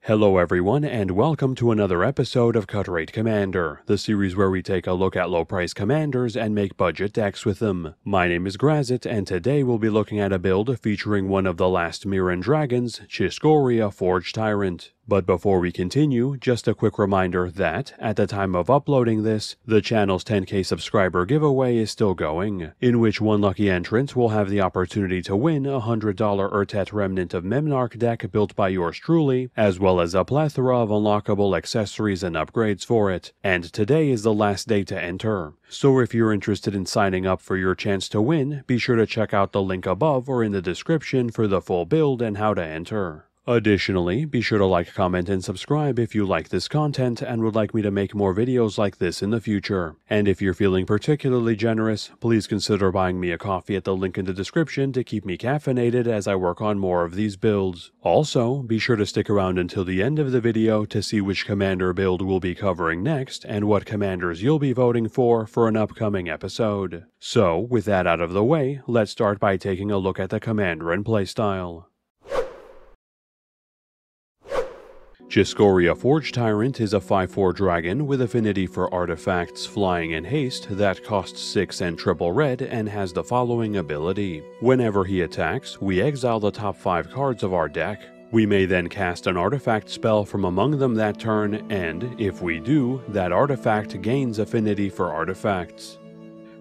Hello everyone, and welcome to another episode of Cut Rate Commander, the series where we take a look at low-price commanders and make budget decks with them. My name is Grazzet, and today we'll be looking at a build featuring one of the last Mirrian Dragons, Chiss-Goria Forged Tyrant. But before we continue, just a quick reminder that, at the time of uploading this, the channel's 10k subscriber giveaway is still going, in which one lucky entrant will have the opportunity to win a $100 Urtet Remnant of Memnarch deck built by yours truly, as well as a plethora of unlockable accessories and upgrades for it, and today is the last day to enter. So if you're interested in signing up for your chance to win, be sure to check out the link above or in the description for the full build and how to enter. Additionally, be sure to like, comment, and subscribe if you like this content and would like me to make more videos like this in the future. And if you're feeling particularly generous, please consider buying me a coffee at the link in the description to keep me caffeinated as I work on more of these builds. Also, be sure to stick around until the end of the video to see which commander build we'll be covering next and what commanders you'll be voting for an upcoming episode. So, with that out of the way, let's start by taking a look at the commander and playstyle. Chiss-Goria Forged Tyrant is a 5/4 dragon with affinity for artifacts, flying, and haste that costs 6 and triple red and has the following ability. Whenever he attacks, we exile the top 5 cards of our deck. We may then cast an artifact spell from among them that turn, and, if we do, that artifact gains affinity for artifacts.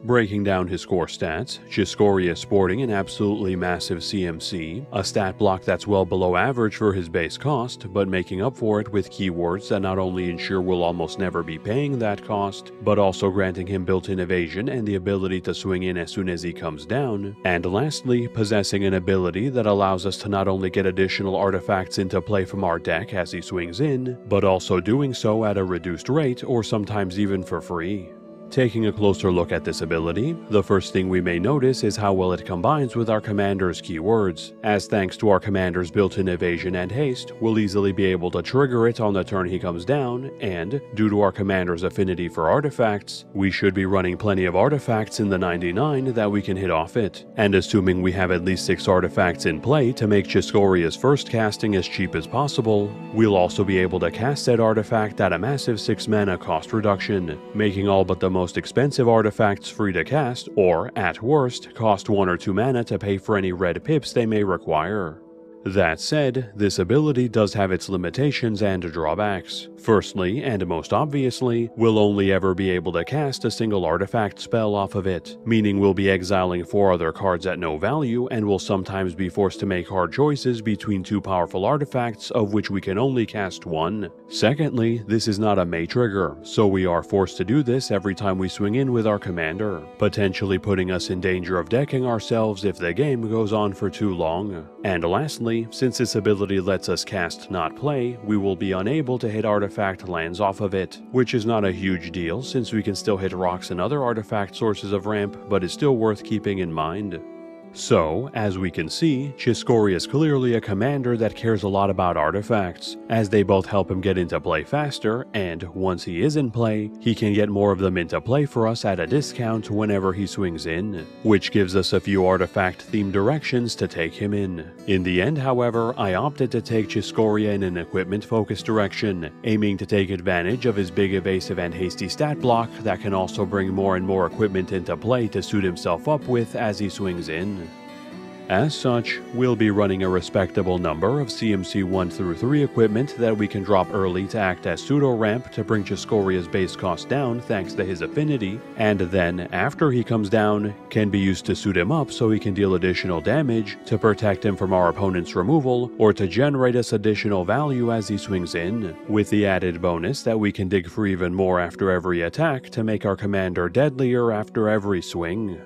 Breaking down his core stats, Chiss-Goria is sporting an absolutely massive CMC, a stat block that's well below average for his base cost, but making up for it with keywords that not only ensure we'll almost never be paying that cost, but also granting him built-in evasion and the ability to swing in as soon as he comes down, and lastly, possessing an ability that allows us to not only get additional artifacts into play from our deck as he swings in, but also doing so at a reduced rate or sometimes even for free. Taking a closer look at this ability, the first thing we may notice is how well it combines with our commander's keywords, as thanks to our commander's built-in evasion and haste, we'll easily be able to trigger it on the turn he comes down, and, due to our commander's affinity for artifacts, we should be running plenty of artifacts in the 99 that we can hit off it, and assuming we have at least 6 artifacts in play to make Chiss-Goria's first casting as cheap as possible, we'll also be able to cast said artifact at a massive 6 mana cost reduction, making all but the most expensive artifacts free to cast, or, at worst, cost 1 or 2 mana to pay for any red pips they may require. That said, this ability does have its limitations and drawbacks. Firstly, and most obviously, we'll only ever be able to cast a single artifact spell off of it, meaning we'll be exiling 4 other cards at no value and will sometimes be forced to make hard choices between 2 powerful artifacts of which we can only cast 1. Secondly, this is not a May trigger, so we are forced to do this every time we swing in with our commander, potentially putting us in danger of decking ourselves if the game goes on for too long. And lastly, since this ability lets us cast not play, we will be unable to hit artifact lands off of it, which is not a huge deal since we can still hit rocks and other artifact sources of ramp, but is still worth keeping in mind. So, as we can see, Chiss-Goria is clearly a commander that cares a lot about artifacts, as they both help him get into play faster, and once he is in play, he can get more of them into play for us at a discount whenever he swings in, which gives us a few artifact-themed directions to take him in. In the end, however, I opted to take Chiss-Goria in an equipment-focused direction, aiming to take advantage of his big evasive and hasty stat block that can also bring more and more equipment into play to suit himself up with as he swings in. As such, we'll be running a respectable number of CMC 1 through 3 equipment that we can drop early to act as pseudo-ramp to bring Chiss-Goria's base cost down thanks to his affinity, and then, after he comes down, can be used to suit him up so he can deal additional damage, to protect him from our opponent's removal, or to generate us additional value as he swings in, with the added bonus that we can dig for even more after every attack to make our commander deadlier after every swing.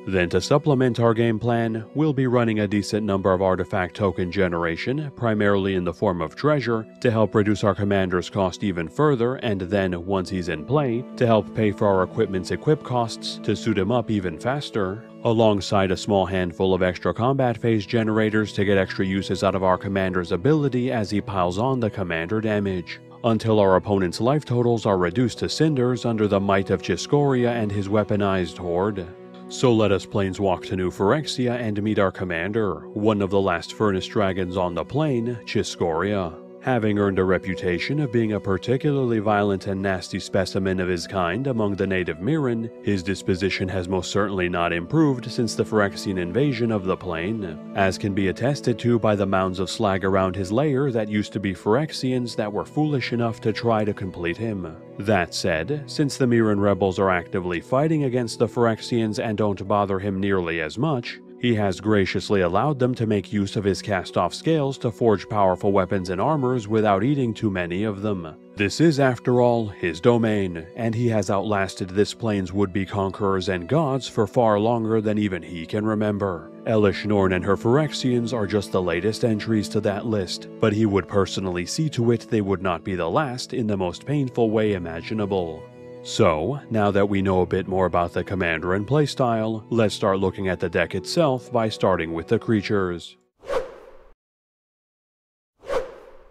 Then to supplement our game plan, we'll be running a decent number of artifact token generation, primarily in the form of treasure, to help reduce our commander's cost even further, and then, once he's in play, to help pay for our equipment's equip costs to suit him up even faster, alongside a small handful of extra combat phase generators to get extra uses out of our commander's ability as he piles on the commander damage, until our opponent's life totals are reduced to cinders under the might of Chiss-Goria and his weaponized hoard. So let us planeswalk to New Phyrexia and meet our commander, one of the last Furnace Dragons on the plane, Chiss-Goria. Having earned a reputation of being a particularly violent and nasty specimen of his kind among the native Mirrian, his disposition has most certainly not improved since the Phyrexian invasion of the plane, as can be attested to by the mounds of slag around his lair that used to be Phyrexians that were foolish enough to try to complete him. That said, since the Mirrian rebels are actively fighting against the Phyrexians and don't bother him nearly as much, he has graciously allowed them to make use of his cast-off scales to forge powerful weapons and armors without eating too many of them. This is, after all, his domain, and he has outlasted this plane's would-be conquerors and gods for far longer than even he can remember. Elish Norn and her Phyrexians are just the latest entries to that list, but he would personally see to it they would not be the last in the most painful way imaginable. So, now that we know a bit more about the commander and playstyle, let's start looking at the deck itself by starting with the creatures.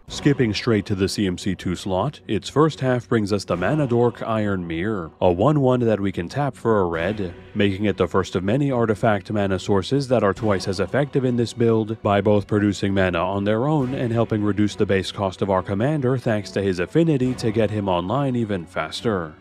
Skipping straight to the CMC2 slot, its first half brings us the Mana Dork Iron Mirror, a 1/1 that we can tap for a red, making it the first of many artifact mana sources that are twice as effective in this build by both producing mana on their own and helping reduce the base cost of our commander thanks to his affinity to get him online even faster.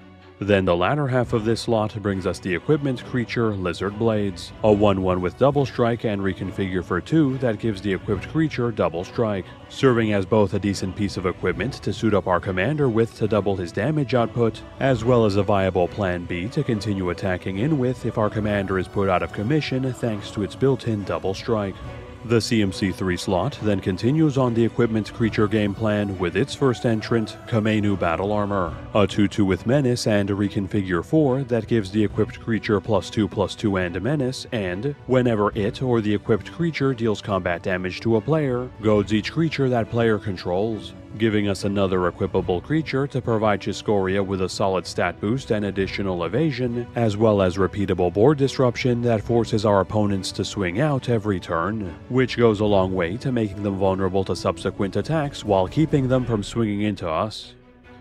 Then the latter half of this slot brings us the equipment creature Lizard Blades, a 1/1 with double strike and reconfigure for 2 that gives the equipped creature double strike, serving as both a decent piece of equipment to suit up our commander with to double his damage output, as well as a viable plan B to continue attacking in with if our commander is put out of commission thanks to its built-in double strike. The CMC3 slot then continues on the equipment creature game plan with its first entrant, Kamenu Battle Armor, a 2/2 with Menace and a reconfigure 4 that gives the equipped creature +2/+2 and Menace, and, whenever it or the equipped creature deals combat damage to a player, goads each creature that player controls, giving us another equipable creature to provide Chiss-Goria with a solid stat boost and additional evasion, as well as repeatable board disruption that forces our opponents to swing out every turn, which goes a long way to making them vulnerable to subsequent attacks while keeping them from swinging into us.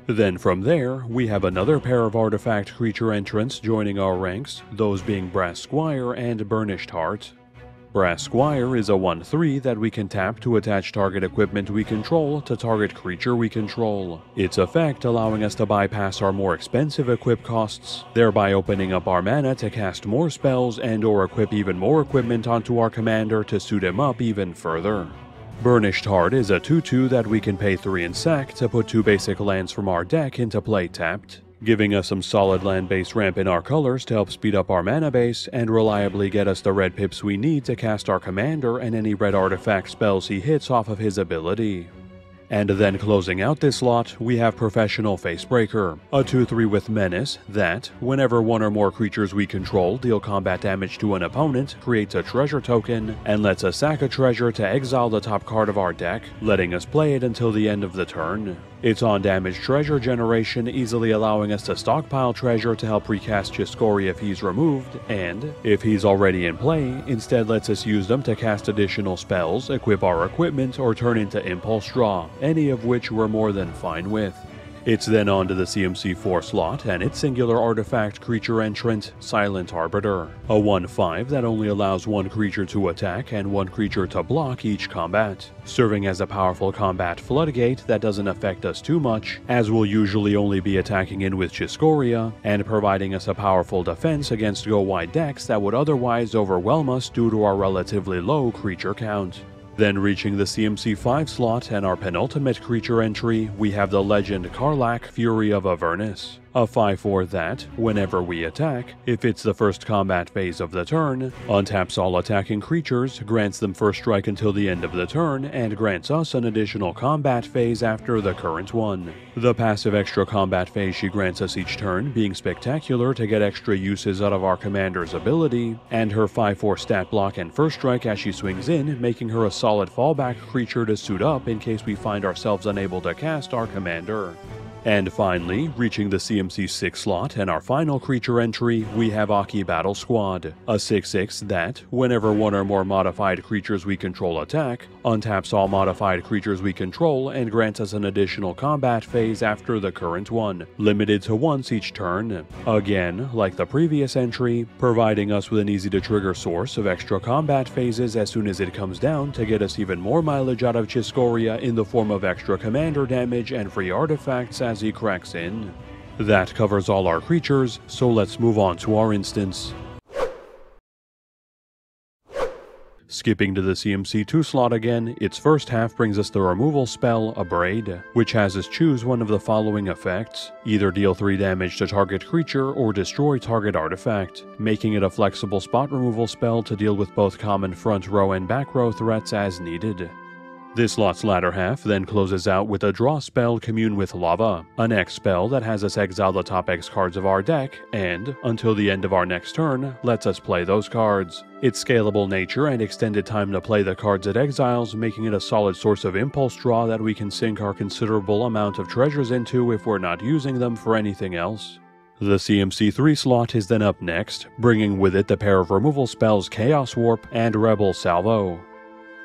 Then from there, we have another pair of artifact creature entrants joining our ranks, those being Brass Squire and Burnished Heart. Brass Squire is a 1/3 that we can tap to attach target equipment we control to target creature we control, its effect allowing us to bypass our more expensive equip costs, thereby opening up our mana to cast more spells and or equip even more equipment onto our commander to suit him up even further. Burnished Heart is a 2/2 that we can pay 3 and sack to put 2 basic lands from our deck into play tapped, giving us some solid land-based ramp in our colors to help speed up our mana base and reliably get us the red pips we need to cast our commander and any red artifact spells he hits off of his ability. And then closing out this slot, we have Professional Facebreaker, a 2/3 with Menace that, whenever one or more creatures we control deal combat damage to an opponent, creates a treasure token and lets us sack a treasure to exile the top card of our deck, letting us play it until the end of the turn. It's on damage treasure generation, easily allowing us to stockpile treasure to help recast Chiss-Goria if he's removed, and, if he's already in play, instead lets us use them to cast additional spells, equip our equipment, or turn into Impulse Draw, any of which we're more than fine with. It's then on to the CMC4 slot and its singular artifact creature entrant, Silent Arbiter, a 1/5 that only allows one creature to attack and one creature to block each combat, serving as a powerful combat floodgate that doesn't affect us too much, as we'll usually only be attacking in with Chiss-Goria, and providing us a powerful defense against go-wide decks that would otherwise overwhelm us due to our relatively low creature count. Then reaching the CMC5 slot and our penultimate creature entry, we have the legend Karlach, Fury of Avernus, a 5/4 that, whenever we attack, if it's the first combat phase of the turn, untaps all attacking creatures, grants them first strike until the end of the turn, and grants us an additional combat phase after the current one. The passive extra combat phase she grants us each turn being spectacular to get extra uses out of our commander's ability, and her 5/4 stat block and first strike as she swings in, making her a solid fallback creature to suit up in case we find ourselves unable to cast our commander. And finally, reaching the CMC 6 slot and our final creature entry, we have Aki Battle Squad, a 6/6 that, whenever one or more modified creatures we control attack, untaps all modified creatures we control and grants us an additional combat phase after the current one, limited to once each turn. Again, like the previous entry, providing us with an easy to trigger source of extra combat phases as soon as it comes down to get us even more mileage out of Chiss-Goria in the form of extra commander damage and free artifacts as he cracks in. That covers all our creatures, so let's move on to our instance. Skipping to the CMC 2 slot again, its first half brings us the removal spell, Abrade, which has us choose one of the following effects. Either deal 3 damage to target creature or destroy target artifact, making it a flexible spot removal spell to deal with both common front row and back row threats as needed. This slot's latter half then closes out with a draw spell, Commune with Lava, an X spell that has us exile the top X cards of our deck, and, until the end of our next turn, lets us play those cards. Its scalable nature and extended time to play the cards it exiles, making it a solid source of impulse draw that we can sink our considerable amount of treasures into if we're not using them for anything else. The CMC 3 slot is then up next, bringing with it the pair of removal spells Chaos Warp and Rebel Salvo.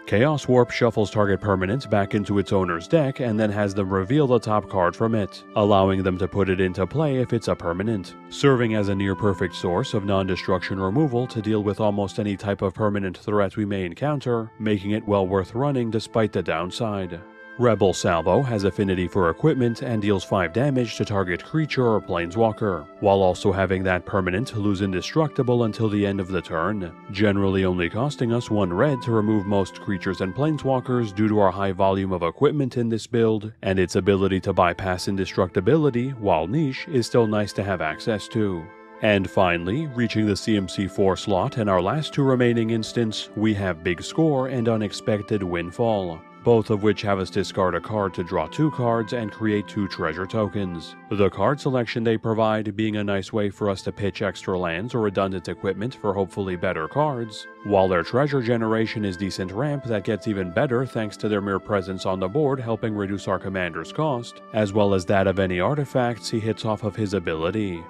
Chaos Warp shuffles target permanent back into its owner's deck and then has them reveal the top card from it, allowing them to put it into play if it's a permanent, serving as a near-perfect source of non-destruction removal to deal with almost any type of permanent threat we may encounter, making it well worth running despite the downside. Rebel Salvo has affinity for equipment and deals 5 damage to target creature or planeswalker, while also having that permanent lose indestructible until the end of the turn, generally only costing us 1 red to remove most creatures and planeswalkers due to our high volume of equipment in this build, and its ability to bypass indestructibility, while niche, is still nice to have access to. And finally, reaching the CMC 4 slot and our last 2 remaining instants, we have Big Score and Unexpected Windfall, both of which have us discard a card to draw 2 cards and create 2 treasure tokens. The card selection they provide being a nice way for us to pitch extra lands or redundant equipment for hopefully better cards, while their treasure generation is decent ramp that gets even better thanks to their mere presence on the board helping reduce our commander's cost, as well as that of any artifacts he hits off of his ability.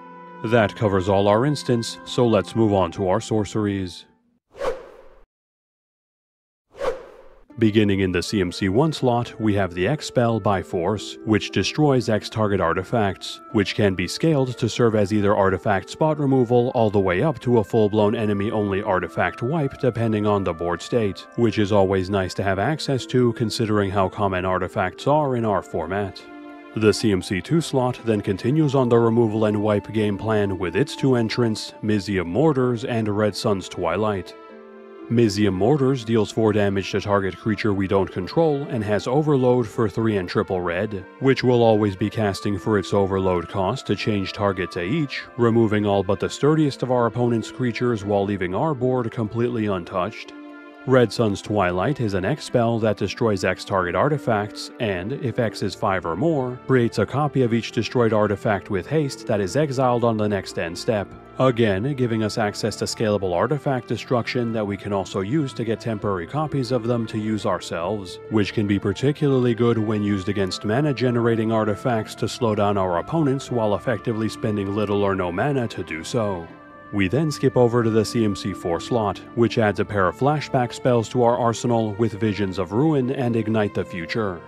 That covers all our instants, so let's move on to our sorceries. Beginning in the CMC 1 slot, we have the X spell By Force, which destroys X target artifacts, which can be scaled to serve as either artifact spot removal all the way up to a full-blown enemy-only artifact wipe depending on the board state, which is always nice to have access to considering how common artifacts are in our format. The CMC 2 slot then continues on the removal and wipe game plan with its 2 entrants, Mizzium Mortars and Red Sun's Twilight. Mizzium Mortars deals 4 damage to target creature we don't control and has Overload for 3 and triple red, which will always be casting for its Overload cost to change target to each, removing all but the sturdiest of our opponent's creatures while leaving our board completely untouched. Red Sun's Twilight is an X spell that destroys X target artifacts, and, if X is 5 or more, creates a copy of each destroyed artifact with haste that is exiled on the next end step, again giving us access to scalable artifact destruction that we can also use to get temporary copies of them to use ourselves, which can be particularly good when used against mana generating artifacts to slow down our opponents while effectively spending little or no mana to do so. We then skip over to the CMC 4 slot, which adds a pair of flashback spells to our arsenal with Visions of Ruin and Ignite the Future.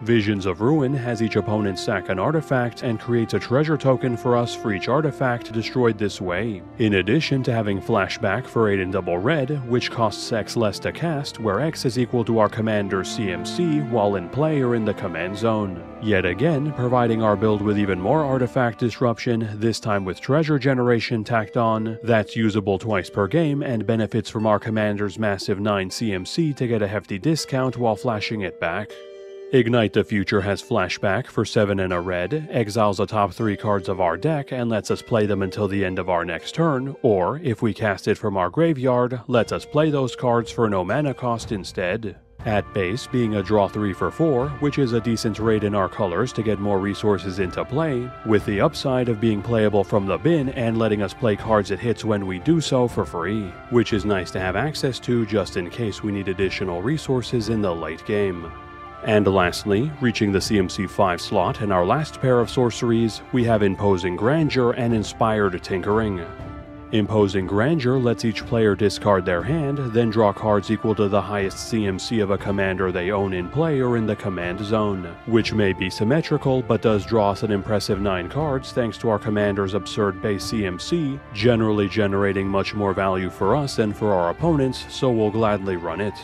Visions of Ruin has each opponent sack an artifact and creates a treasure token for us for each artifact destroyed this way, in addition to having flashback for 8 and double red, which costs X less to cast, where X is equal to our commander's CMC while in play or in the command zone. Yet again, providing our build with even more artifact disruption, this time with treasure generation tacked on, that's usable twice per game and benefits from our commander's massive 9 CMC to get a hefty discount while flashing it back. Ignite the Future has flashback for 7 and a red, exiles the top 3 cards of our deck and lets us play them until the end of our next turn, or, if we cast it from our graveyard, lets us play those cards for no mana cost instead. At base being a draw 3 for 4, which is a decent rate in our colors to get more resources into play, with the upside of being playable from the bin and letting us play cards it hits when we do so for free, which is nice to have access to just in case we need additional resources in the late game. And lastly, reaching the CMC 5 slot in our last pair of sorceries, we have Imposing Grandeur and Inspired Tinkering. Imposing Grandeur lets each player discard their hand, then draw cards equal to the highest CMC of a commander they own in play or in the command zone, which may be symmetrical but does draw us an impressive 9 cards thanks to our commander's absurd base CMC, generally generating much more value for us than for our opponents, so we'll gladly run it.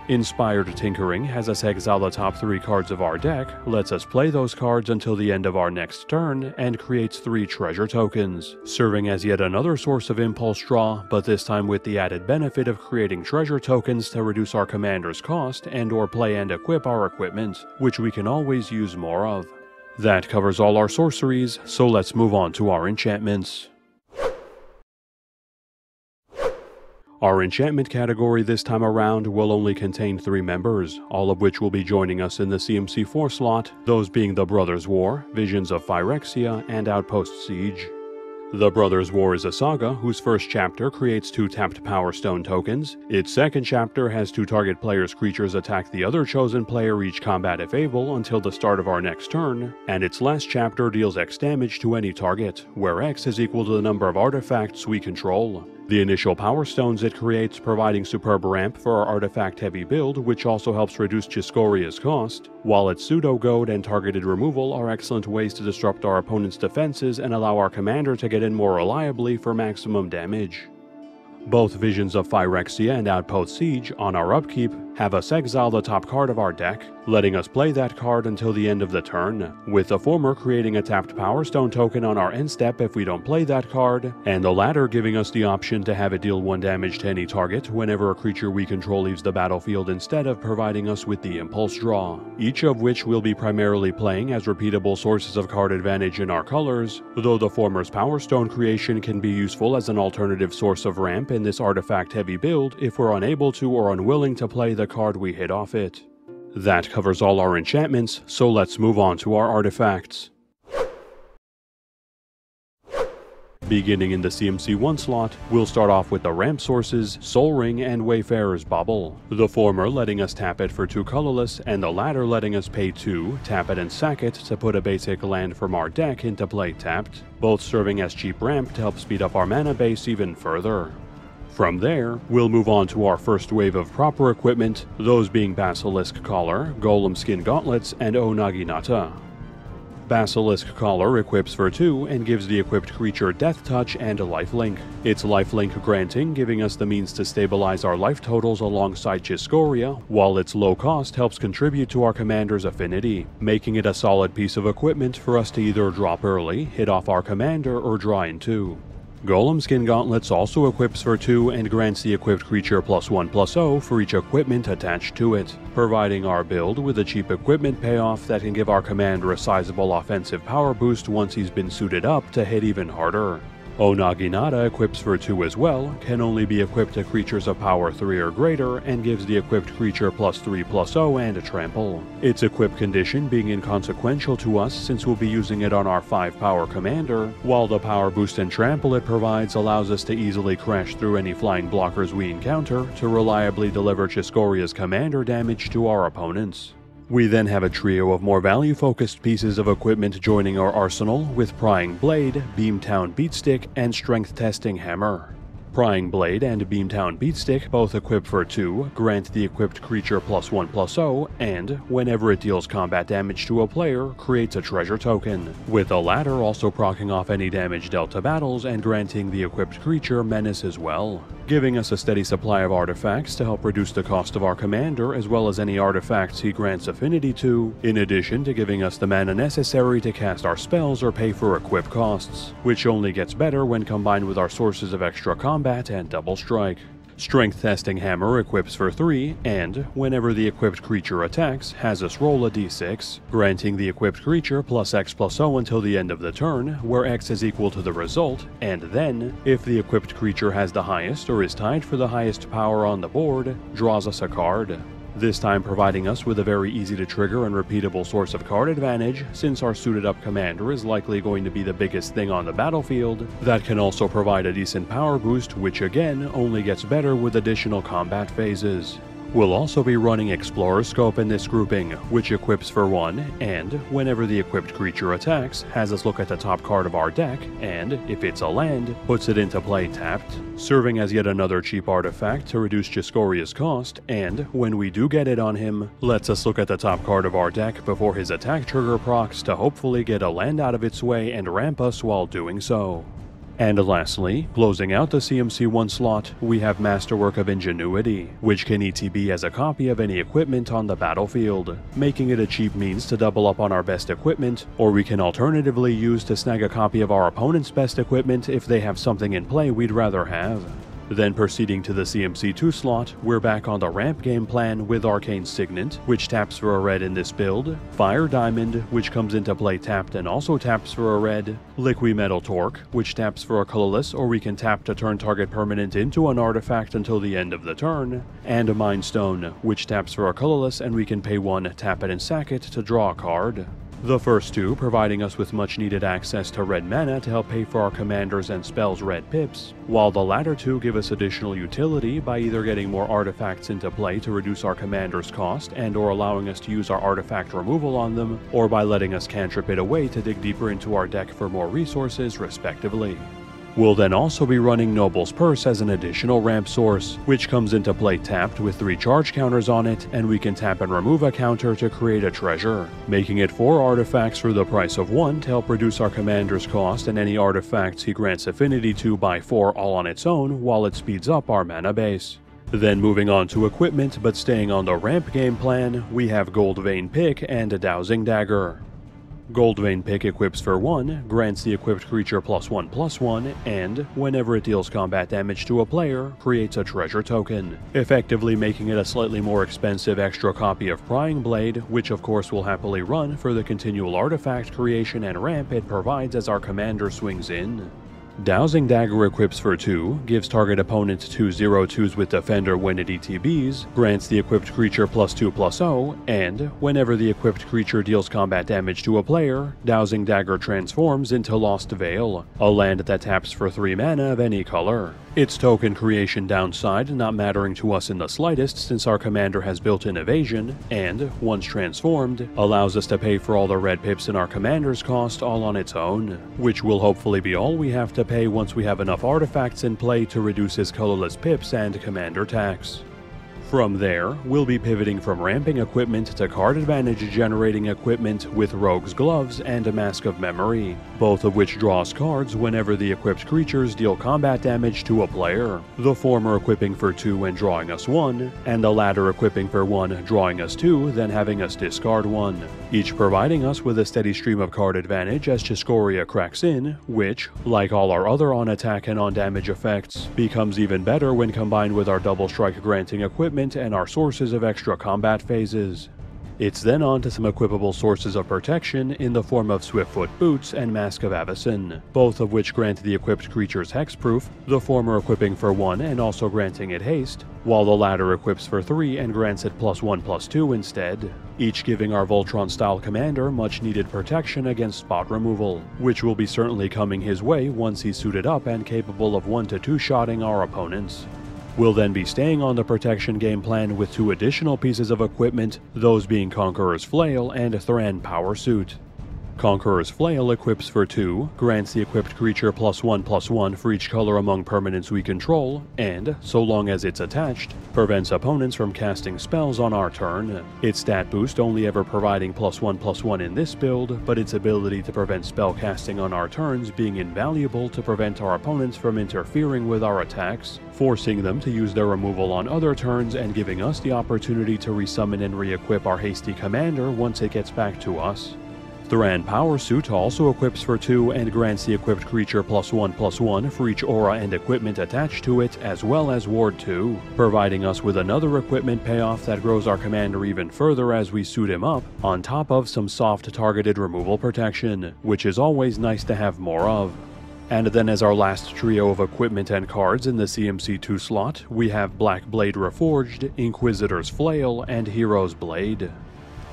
Inspired Tinkering has us exile the top 3 cards of our deck, lets us play those cards until the end of our next turn, and creates 3 treasure tokens, serving as yet another source of impulse draw, but this time with the added benefit of creating treasure tokens to reduce our commander's cost and/or play and equip our equipment, which we can always use more of. That covers all our sorceries, so let's move on to our enchantments. Our enchantment category this time around will only contain 3 members, all of which will be joining us in the CMC 4 slot, those being the Brothers' War, Visions of Phyrexia, and Outpost Siege. The Brothers' War is a saga whose first chapter creates 2 tapped Power Stone tokens, its second chapter has 2 target player's creatures attack the other chosen player each combat if able until the start of our next turn, and its last chapter deals X damage to any target, where X is equal to the number of artifacts we control. The initial Power Stones it creates providing superb ramp for our artifact-heavy build, which also helps reduce Chiss-Goria's cost, while its pseudo-goad and targeted removal are excellent ways to disrupt our opponent's defenses and allow our commander to get in more reliably for maximum damage. Both Visions of Phyrexia and Outpost Siege, on our upkeep, have us exile the top card of our deck, letting us play that card until the end of the turn, with the former creating a tapped Power Stone token on our end step if we don't play that card, and the latter giving us the option to have it deal 1 damage to any target whenever a creature we control leaves the battlefield instead of providing us with the impulse draw, each of which we'll be primarily playing as repeatable sources of card advantage in our colors, though the former's Power Stone creation can be useful as an alternative source of ramp in this artifact-heavy build if we're unable to or unwilling to play the card we hit off it. That covers all our enchantments, so let's move on to our artifacts. Beginning in the CMC 1 slot, we'll start off with the ramp sources, Soul Ring and Wayfarer's Bauble, the former letting us tap it for 2 colorless, and the latter letting us pay 2, tap it and sack it to put a basic land from our deck into play tapped, both serving as cheap ramp to help speed up our mana base even further. From there, we'll move on to our first wave of proper equipment, those being Basilisk Collar, Golem Skin Gauntlets, and O Naginata. Basilisk Collar equips for 2 and gives the equipped creature Death Touch and a lifelink. It's lifelink granting, giving us the means to stabilize our life totals alongside Chiss-Goria, while its low cost helps contribute to our commander's affinity, making it a solid piece of equipment for us to either drop early, hit off our commander, or draw in 2. Golem Skin Gauntlets also equips for 2 and grants the equipped creature +1/+0 for each equipment attached to it, providing our build with a cheap equipment payoff that can give our commander a sizable offensive power boost once he's been suited up to hit even harder. O Naginata equips for 2 as well, can only be equipped to creatures of power 3 or greater, and gives the equipped creature +3/+0 and a trample. Its equip condition being inconsequential to us since we'll be using it on our 5 power commander, while the power boost and trample it provides allows us to easily crash through any flying blockers we encounter to reliably deliver Chiss-Goria's commander damage to our opponents. We then have a trio of more value-focused pieces of equipment joining our arsenal with Prying Blade, Beamtown Beatstick, and Strength Testing Hammer. Prying Blade and Beamtown Beatstick both equip for 2, grant the equipped creature +1/+0, and, whenever it deals combat damage to a player, creates a treasure token, with the latter also proccing off any damage dealt to battles and granting the equipped creature menace as well, giving us a steady supply of artifacts to help reduce the cost of our commander as well as any artifacts he grants affinity to, in addition to giving us the mana necessary to cast our spells or pay for equip costs, which only gets better when combined with our sources of extra combat and double strike. Strength Testing Hammer equips for 3, and, whenever the equipped creature attacks, has us roll a d6, granting the equipped creature +X/+0 until the end of the turn, where X is equal to the result, and then, if the equipped creature has the highest or is tied for the highest power on the board, draws us a card. This time providing us with a very easy to trigger and repeatable source of card advantage, since our suited up commander is likely going to be the biggest thing on the battlefield, that can also provide a decent power boost, which again only gets better with additional combat phases. We'll also be running Explorer Scope in this grouping, which equips for 1, and, whenever the equipped creature attacks, has us look at the top card of our deck, and, if it's a land, puts it into play tapped, serving as yet another cheap artifact to reduce Chiss-Goria's cost, and, when we do get it on him, lets us look at the top card of our deck before his attack trigger procs to hopefully get a land out of its way and ramp us while doing so. And lastly, closing out the CMC1 slot, we have Masterwork of Ingenuity, which can ETB as a copy of any equipment on the battlefield, making it a cheap means to double up on our best equipment, or we can alternatively use to snag a copy of our opponent's best equipment if they have something in play we'd rather have. Then proceeding to the CMC2 slot, we're back on the ramp game plan with Arcane Signet, which taps for a red in this build, Fire Diamond, which comes into play tapped and also taps for a red, Liquimetal Torque, which taps for a colorless or we can tap to turn target permanent into an artifact until the end of the turn, and Mind Stone, which taps for a colorless and we can pay 1, tap it and sack it to draw a card. The first two providing us with much needed access to red mana to help pay for our commanders and spells red pips, while the latter two give us additional utility by either getting more artifacts into play to reduce our commander's cost and or allowing us to use our artifact removal on them, or by letting us cantrip it away to dig deeper into our deck for more resources respectively. We'll then also be running Noble's Purse as an additional ramp source, which comes into play tapped with 3 charge counters on it, and we can tap and remove a counter to create a treasure, making it 4 artifacts for the price of 1 to help reduce our commander's cost and any artifacts he grants affinity to by 4 all on its own, while it speeds up our mana base. Then moving on to equipment, but staying on the ramp game plan, we have Gold Vein Pick and a Dowsing Dagger. Gold Vein Pick equips for 1, grants the equipped creature +1/+1, and, whenever it deals combat damage to a player, creates a treasure token, effectively making it a slightly more expensive extra copy of Prying Blade, which of course will happily run for the continual artifact creation and ramp it provides as our commander swings in. Dowsing Dagger equips for 2, gives target opponent 2 0/2s with Defender when it ETBs, grants the equipped creature +2/+0, and, whenever the equipped creature deals combat damage to a player, Dowsing Dagger transforms into Lost Veil, a land that taps for 3 mana of any color. Its token creation downside not mattering to us in the slightest since our commander has built-in evasion, and, once transformed, allows us to pay for all the red pips in our commander's cost all on its own, which will hopefully be all we have to pay once we have enough artifacts in play to reduce his colorless pips and commander tax. From there, we'll be pivoting from ramping equipment to card advantage generating equipment with Rogue's Gloves and a Mask of Memory, both of which draws cards whenever the equipped creatures deal combat damage to a player, the former equipping for 2 and drawing us 1, and the latter equipping for 1, drawing us 2, then having us discard 1, each providing us with a steady stream of card advantage as Chiss-Goria cracks in, which, like all our other on-attack and on-damage effects, becomes even better when combined with our double strike granting equipment and our sources of extra combat phases. It's then on to some equipable sources of protection in the form of Swiftfoot Boots and Mask of Avacyn, both of which grant the equipped creature's hexproof, the former equipping for 1 and also granting it haste, while the latter equips for 3 and grants it +1/+2 instead, each giving our Voltron-style commander much needed protection against spot removal, which will be certainly coming his way once he's suited up and capable of 1 to 2 shotting our opponents. We'll then be staying on the protection game plan with 2 additional pieces of equipment, those being Conqueror's Flail and Thran Power Suit. Conqueror's Flail equips for 2, grants the equipped creature +1/+1 for each color among permanents we control, and, so long as it's attached, prevents opponents from casting spells on our turn. Its stat boost only ever providing +1/+1 in this build, but its ability to prevent spell casting on our turns being invaluable to prevent our opponents from interfering with our attacks, forcing them to use their removal on other turns and giving us the opportunity to resummon and re-equip our hasty commander once it gets back to us. Thran Power Suit also equips for 2 and grants the equipped creature +1/+1 for each aura and equipment attached to it, as well as Ward 2, providing us with another equipment payoff that grows our commander even further as we suit him up, on top of some soft targeted removal protection, which is always nice to have more of. And then as our last trio of equipment and cards in the CMC2 slot, we have Black Blade Reforged, Inquisitor's Flail, and Hero's Blade.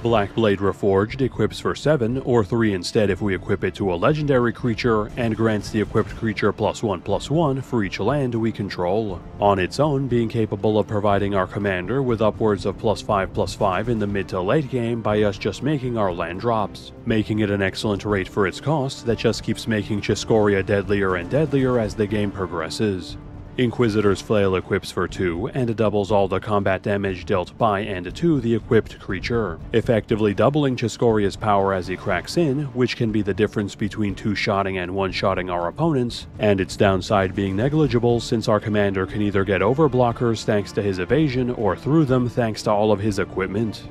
Blackblade Reforged equips for 7, or 3 instead if we equip it to a legendary creature, and grants the equipped creature +1/+1 for each land we control, on its own being capable of providing our commander with upwards of +5/+5 in the mid to late game by us just making our land drops, making it an excellent rate for its cost that just keeps making Chiss-Goria deadlier and deadlier as the game progresses. Inquisitor's Flail equips for 2 and doubles all the combat damage dealt by and to the equipped creature, effectively doubling Chiss-Goria's power as he cracks in, which can be the difference between 2-shotting and 1-shotting our opponents, and its downside being negligible since our commander can either get over blockers thanks to his evasion or through them thanks to all of his equipment.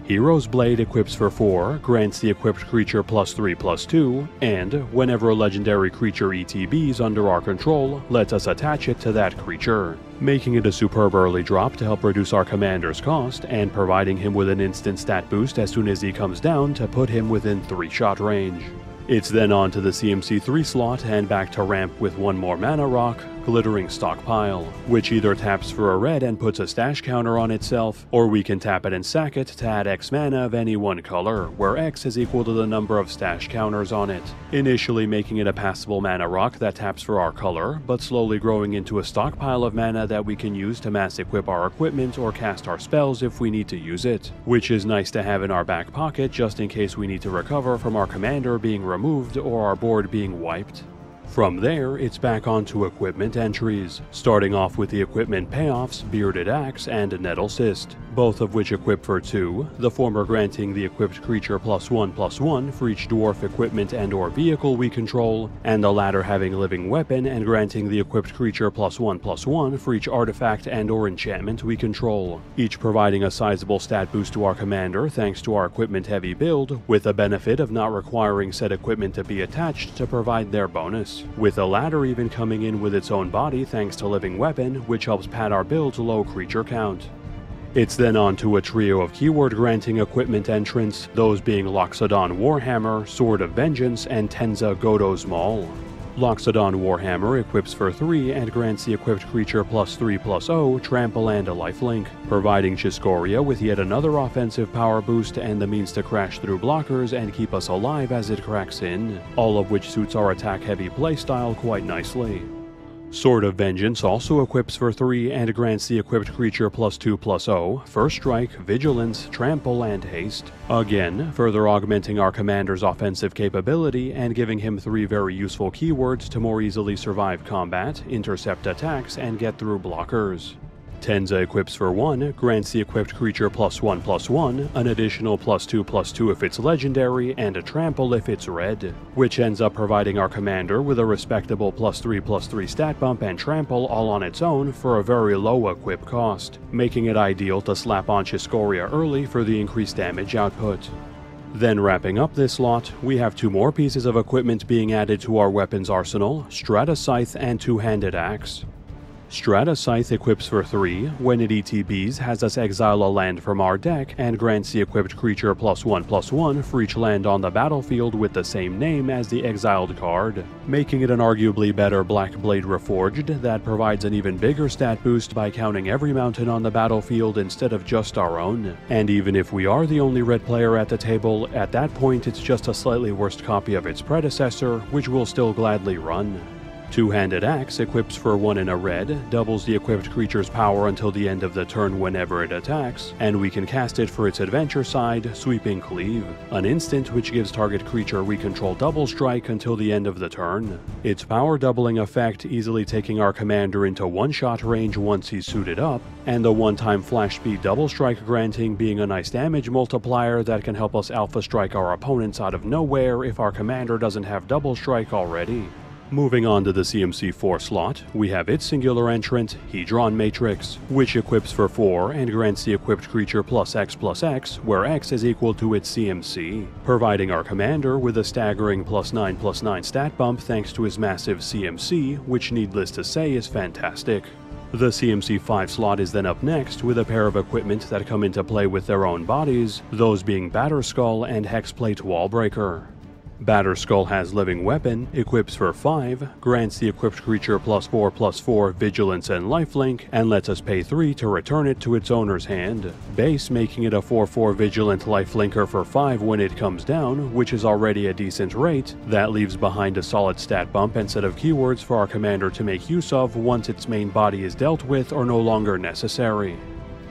Hero's Blade equips for 4, grants the equipped creature +3/+2, and, whenever a legendary creature ETBs under our control, lets us attach it to that creature, making it a superb early drop to help reduce our commander's cost, and providing him with an instant stat boost as soon as he comes down to put him within 3-shot range. It's then on to the CMC 3 slot and back to ramp with one more mana rock, Glittering Stockpile, which either taps for a red and puts a stash counter on itself, or we can tap it and sack it to add X mana of any one color, where X is equal to the number of stash counters on it, initially making it a passable mana rock that taps for our color, but slowly growing into a stockpile of mana that we can use to mass equip our equipment or cast our spells if we need to use it, which is nice to have in our back pocket just in case we need to recover from our commander being removed or our board being wiped. From there, it's back onto equipment entries, starting off with the equipment payoffs Bearded Axe and Nettle Cyst, both of which equip for 2, the former granting the equipped creature +1/+1 for each dwarf equipment and or vehicle we control, and the latter having Living Weapon and granting the equipped creature +1/+1 for each artifact and or enchantment we control, each providing a sizable stat boost to our commander thanks to our equipment heavy build, with the benefit of not requiring said equipment to be attached to provide their bonus, with the latter even coming in with its own body thanks to Living Weapon, which helps pad our build's low creature count. It's then on to a trio of keyword granting equipment entrants, those being Loxodon Warhammer, Sword of Vengeance, and Tenza Godo's Maul. Loxodon Warhammer equips for 3 and grants the equipped creature +3/+0, trample and a lifelink, providing Chiss-Goria with yet another offensive power boost and the means to crash through blockers and keep us alive as it cracks in, all of which suits our attack-heavy playstyle quite nicely. Sword of Vengeance also equips for 3 and grants the equipped creature +2/+0, First Strike, Vigilance, Trample, and Haste, again further augmenting our commander's offensive capability and giving him 3 very useful keywords to more easily survive combat, intercept attacks, and get through blockers. Tenza equips for 1, grants the equipped creature +1/+1, an additional +2/+2 if it's legendary, and a trample if it's red, which ends up providing our commander with a respectable +3/+3 stat bump and trample all on its own for a very low equip cost, making it ideal to slap on Chiss-Goria early for the increased damage output. Then wrapping up this lot, we have 2 more pieces of equipment being added to our weapons arsenal, Strata Scythe and Two-Handed Axe. Strata Scythe equips for 3, when it ETBs has us exile a land from our deck and grants the equipped creature +1/+1 for each land on the battlefield with the same name as the exiled card, making it an arguably better Blackblade Reforged that provides an even bigger stat boost by counting every mountain on the battlefield instead of just our own, and even if we are the only red player at the table, at that point it's just a slightly worse copy of its predecessor, which we'll still gladly run. Two-Handed Axe equips for 1 in a red, doubles the equipped creature's power until the end of the turn whenever it attacks, and we can cast it for its adventure side, Sweeping Cleave, an instant which gives target creature we control double strike until the end of the turn. Its power doubling effect easily taking our commander into 1-shot range once he's suited up, and the one-time flash speed double strike granting being a nice damage multiplier that can help us alpha strike our opponents out of nowhere if our commander doesn't have double strike already. Moving on to the CMC 4 slot, we have its singular entrant, Hedron Matrix, which equips for 4 and grants the equipped creature +X/+X, where X is equal to its CMC, providing our commander with a staggering +9/+9 stat bump thanks to his massive CMC, which needless to say is fantastic. The CMC 5 slot is then up next with a pair of equipment that come into play with their own bodies, those being Batterskull and Hexplate Wallbreaker. Batterskull has Living Weapon, equips for 5, grants the equipped creature +4/+4 Vigilance and Lifelink, and lets us pay 3 to return it to its owner's hand. Base making it a 4/4 Vigilant Lifelinker for 5 when it comes down, which is already a decent rate. That leaves behind a solid stat bump and set of keywords for our commander to make use of once its main body is dealt with or no longer necessary.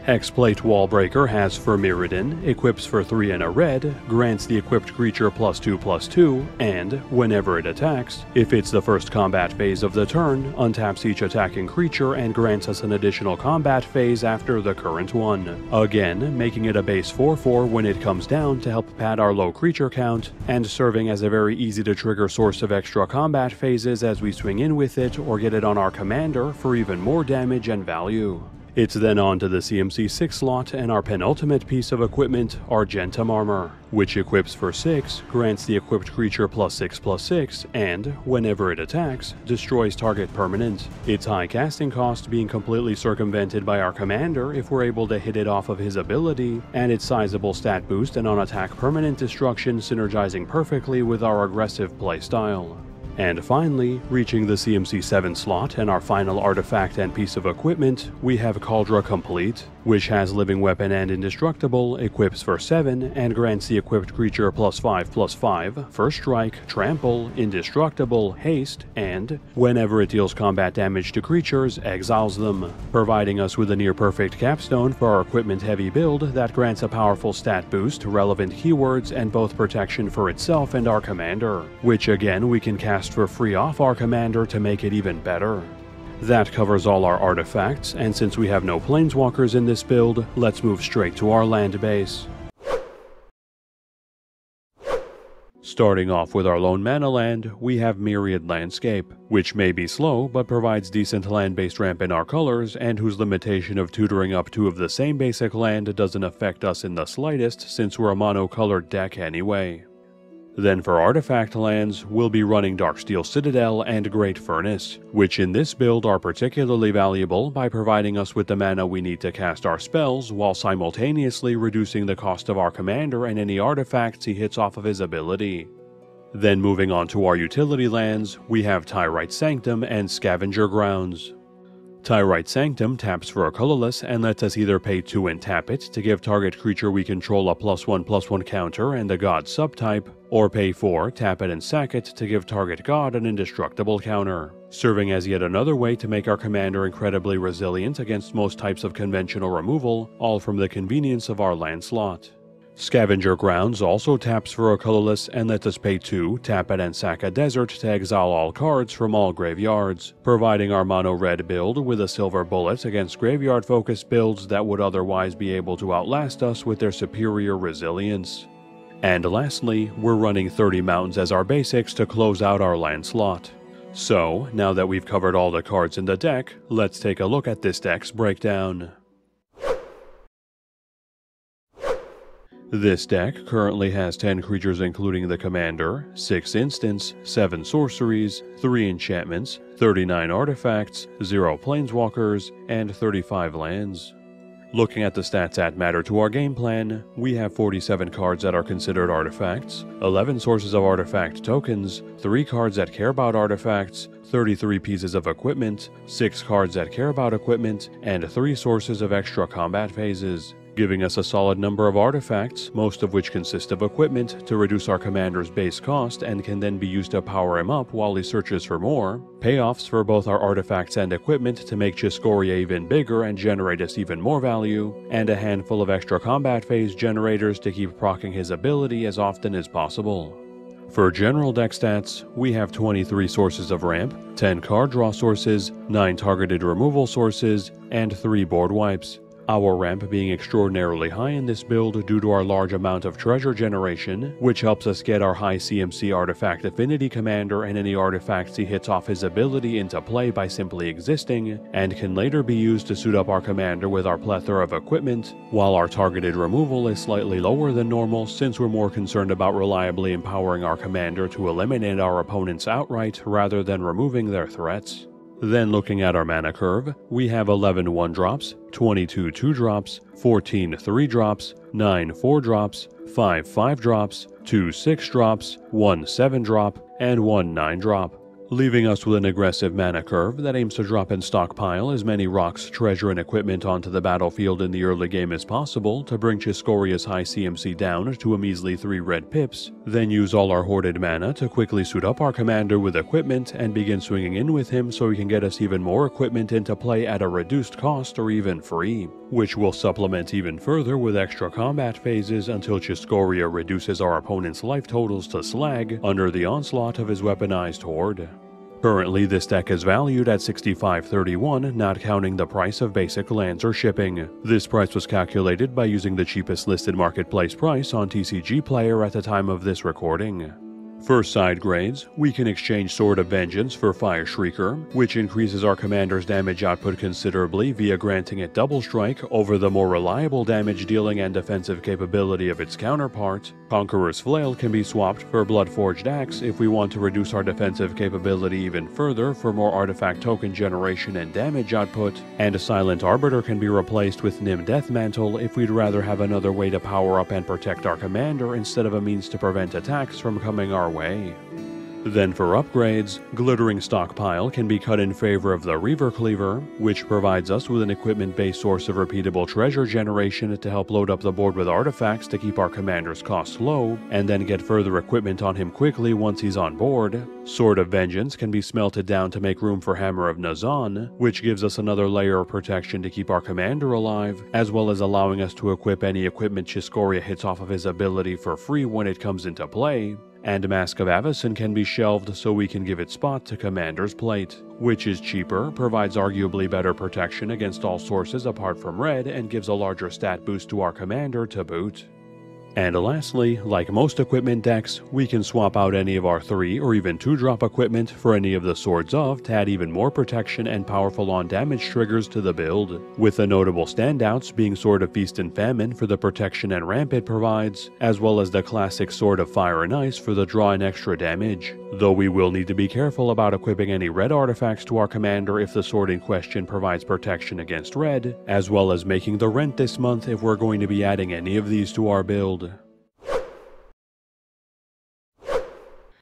Hexplate Wallbreaker has for Mirrian, equips for 3 and a red, grants the equipped creature +2/+2, and, whenever it attacks, if it's the first combat phase of the turn, untaps each attacking creature and grants us an additional combat phase after the current one. Again, making it a base 4/4 when it comes down to help pad our low creature count, and serving as a very easy to trigger source of extra combat phases as we swing in with it or get it on our commander for even more damage and value. It's then on to the CMC 6 slot and our penultimate piece of equipment, Argentum Armor, which equips for 6, grants the equipped creature +6/+6, and, whenever it attacks, destroys target permanent. Its high casting cost being completely circumvented by our commander if we're able to hit it off of his ability, and its sizable stat boost and on-attack permanent destruction synergizing perfectly with our aggressive playstyle. And finally, reaching the CMC 7 slot and our final artifact and piece of equipment, we have Kaldra Complete, which has Living Weapon and Indestructible, equips for 7, and grants the equipped creature +5/+5, First Strike, Trample, Indestructible, Haste, and, whenever it deals combat damage to creatures, exiles them, providing us with a near-perfect capstone for our equipment-heavy build that grants a powerful stat boost, relevant keywords, and both protection for itself and our commander, which again we can cast for free off our commander to make it even better. That covers all our artifacts, and since we have no planeswalkers in this build, let's move straight to our land base. Starting off with our lone mana land, we have Myriad Landscape, which may be slow but provides decent land-based ramp in our colors, and whose limitation of tutoring up 2 of the same basic land doesn't affect us in the slightest since we're a mono-colored deck anyway. Then for artifact lands, we'll be running Darksteel Citadel and Great Furnace, which in this build are particularly valuable by providing us with the mana we need to cast our spells while simultaneously reducing the cost of our commander and any artifacts he hits off of his ability. Then moving on to our utility lands, we have Tyrant Sanctum and Scavenger Grounds. Tyrant Sanctum taps for a colorless and lets us either pay 2 and tap it to give target creature we control a +1/+1 counter and a god subtype, or pay 4, tap it and sack it to give target god an indestructible counter, serving as yet another way to make our commander incredibly resilient against most types of conventional removal, all from the convenience of our land slot. Scavenger Grounds also taps for a colorless and lets us pay 2, tap it and sack a desert to exile all cards from all graveyards, providing our mono-red build with a silver bullet against graveyard-focused builds that would otherwise be able to outlast us with their superior resilience. And lastly, we're running 30 mountains as our basics to close out our land slot. So, now that we've covered all the cards in the deck, let's take a look at this deck's breakdown. This deck currently has 10 creatures including the commander, 6 instants, 7 sorceries, 3 enchantments, 39 artifacts, 0 planeswalkers, and 35 lands. Looking at the stats that matter to our game plan, we have 47 cards that are considered artifacts, 11 sources of artifact tokens, 3 cards that care about artifacts, 33 pieces of equipment, 6 cards that care about equipment, and 3 sources of extra combat phases, giving us a solid number of artifacts, most of which consist of equipment, to reduce our commander's base cost and can then be used to power him up while he searches for more, payoffs for both our artifacts and equipment to make Chiss-Goria even bigger and generate us even more value, and a handful of extra combat phase generators to keep proccing his ability as often as possible. For general deck stats, we have 23 sources of ramp, 10 card draw sources, 9 targeted removal sources, and 3 board wipes. Our ramp being extraordinarily high in this build due to our large amount of treasure generation, which helps us get our high CMC artifact affinity commander and any artifacts he hits off his ability into play by simply existing, and can later be used to suit up our commander with our plethora of equipment, while our targeted removal is slightly lower than normal since we're more concerned about reliably empowering our commander to eliminate our opponents outright rather than removing their threats. Then looking at our mana curve, we have 11 1-drops, 22 2-drops, 14 3-drops, 9 4-drops, 5 5-drops, 2 6-drops, 1 7-drop, and 1 9-drop, leaving us with an aggressive mana curve that aims to drop and stockpile as many rocks, treasure, and equipment onto the battlefield in the early game as possible to bring Chiss-Goria's high CMC down to a measly 3 red pips, then use all our hoarded mana to quickly suit up our commander with equipment and begin swinging in with him so he can get us even more equipment into play at a reduced cost or even free, which will supplement even further with extra combat phases until Chiss-Goria reduces our opponent's life totals to slag under the onslaught of his weaponized hoard. Currently, this deck is valued at $65.31, not counting the price of basic lands or shipping. This price was calculated by using the cheapest listed marketplace price on TCG Player at the time of this recording. For side grades, we can exchange Sword of Vengeance for Fire Shrieker, which increases our commander's damage output considerably via granting it double strike over the more reliable damage dealing and defensive capability of its counterpart. Conqueror's Flail can be swapped for Bloodforged Axe if we want to reduce our defensive capability even further for more artifact token generation and damage output, and Silent Arbiter can be replaced with Nim Deathmantle if we'd rather have another way to power up and protect our commander instead of a means to prevent attacks from coming our way. Then for upgrades, Glittering Stockpile can be cut in favor of the Reaver Cleaver, which provides us with an equipment-based source of repeatable treasure generation to help load up the board with artifacts to keep our commander's costs low, and then get further equipment on him quickly once he's on board. Sword of Vengeance can be smelted down to make room for Hammer of Nazan, which gives us another layer of protection to keep our commander alive, as well as allowing us to equip any equipment Chiss-Goria hits off of his ability for free when it comes into play. And Mask of Avacyn can be shelved so we can give it spot to Commander's Plate, which is cheaper, provides arguably better protection against all sources apart from red, and gives a larger stat boost to our commander to boot. And lastly, like most equipment decks, we can swap out any of our 3 or even 2-drop equipment for any of the Swords of to add even more protection and powerful on-damage triggers to the build, with the notable standouts being Sword of Feast and Famine for the protection and ramp it provides, as well as the classic Sword of Fire and Ice for the draw and extra damage, though we will need to be careful about equipping any red artifacts to our commander if the sword in question provides protection against red, as well as making the rent this month if we're going to be adding any of these to our build.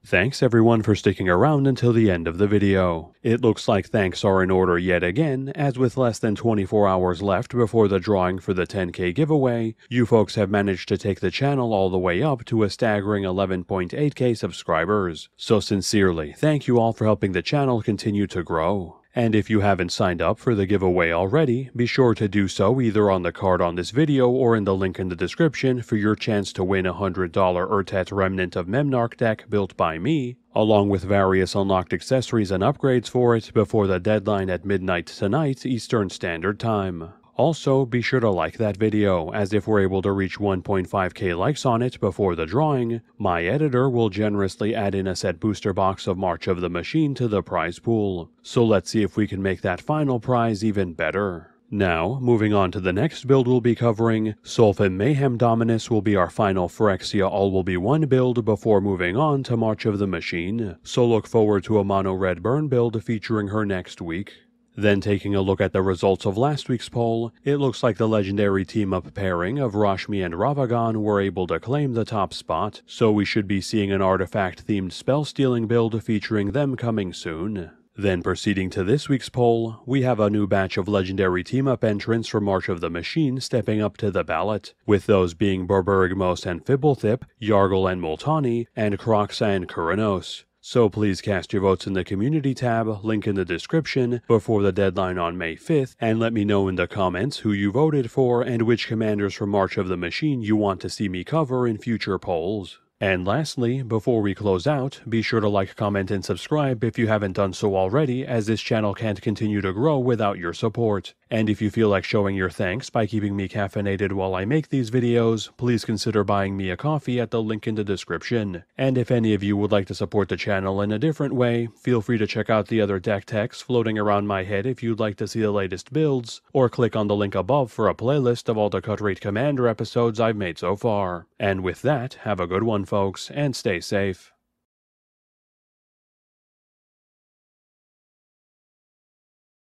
Thanks everyone for sticking around until the end of the video. It looks like thanks are in order yet again, as with less than 24 hours left before the drawing for the 10k giveaway, you folks have managed to take the channel all the way up to a staggering 11.8k subscribers. So sincerely, thank you all for helping the channel continue to grow. And if you haven't signed up for the giveaway already, be sure to do so either on the card on this video or in the link in the description for your chance to win a $100 Urtet Remnant of Memnarch deck built by me, along with various unlocked accessories and upgrades for it before the deadline at midnight tonight Eastern Standard Time. Also, be sure to like that video, as if we're able to reach 1.5k likes on it before the drawing, my editor will generously add in a set booster box of March of the Machine to the prize pool. So let's see if we can make that final prize even better. Now, moving on to the next build we'll be covering, Sulfin Mayhem Dominus will be our final Phyrexia All Will Be One build before moving on to March of the Machine, so look forward to a mono red burn build featuring her next week. Then taking a look at the results of last week's poll, it looks like the legendary team-up pairing of Rashmi and Ravagon were able to claim the top spot, so we should be seeing an artifact-themed spell-stealing build featuring them coming soon. Then proceeding to this week's poll, we have a new batch of legendary team-up entrants from March of the Machine stepping up to the ballot, with those being Berberigmos and Fibblethip, Yargle and Multani, and Kroxa and Kuranos. So please cast your votes in the community tab, link in the description, before the deadline on May 5th, and let me know in the comments who you voted for and which commanders from March of the Machine you want to see me cover in future polls. And lastly, before we close out, be sure to like, comment, and subscribe if you haven't done so already, as this channel can't continue to grow without your support. And if you feel like showing your thanks by keeping me caffeinated while I make these videos, please consider buying me a coffee at the link in the description. And if any of you would like to support the channel in a different way, feel free to check out the other deck techs floating around my head if you'd like to see the latest builds, or click on the link above for a playlist of all the Cut Rate Commander episodes I've made so far. And with that, have a good one, folks, and stay safe.